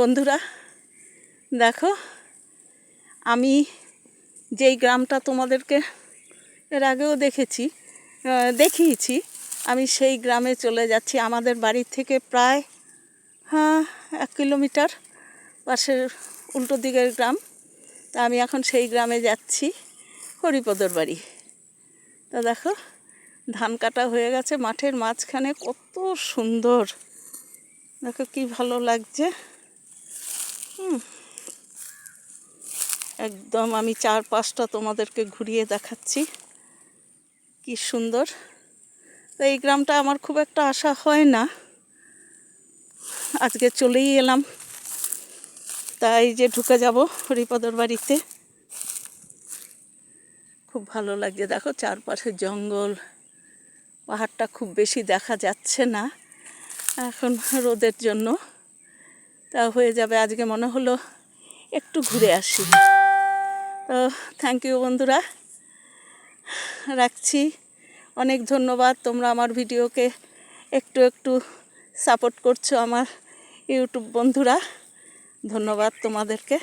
বন্ধুরা দেখো, আমি যেই গ্রামটা তোমাদেরকে এর আগেও দেখিয়েছি, আমি সেই গ্রামে চলে যাচ্ছি। আমাদের বাড়ি থেকে প্রায় 1 কিলোমিটার পাশের উল্টো দিকের গ্রাম। তা আমি এখন সেই গ্রামে যাচ্ছি, হরিপদর বাড়ি। তা দেখো, ধান কাটা হয়ে গেছে, মাঠের মাঝখানে কত সুন্দর, দেখো কি ভালো লাগছে। একদম আমি চারপাশটা তোমাদেরকে ঘুরিয়ে দেখাচ্ছি, কি সুন্দর। তো এই গ্রামটা আমার খুব একটা আশা হয় না, আজকে চলেই এলাম। তাই যে ঢুকে যাব হরিপদর বাড়িতে, খুব ভালো লাগছে। দেখো চারপাশে জঙ্গল, পাহাড়টা খুব বেশি দেখা যাচ্ছে না এখন রোদের জন্য। তা হয়ে যাবে, আজকে মনে হলো একটু ঘুরে আসি। তো থ্যাংক ইউ বন্ধুরা, রাখছি। অনেক ধন্যবাদ, তোমরা আমার ভিডিওকে একটু একটু সাপোর্ট করছো, আমার ইউটিউব বন্ধুরা। ধন্যবাদ তোমাদেরকে।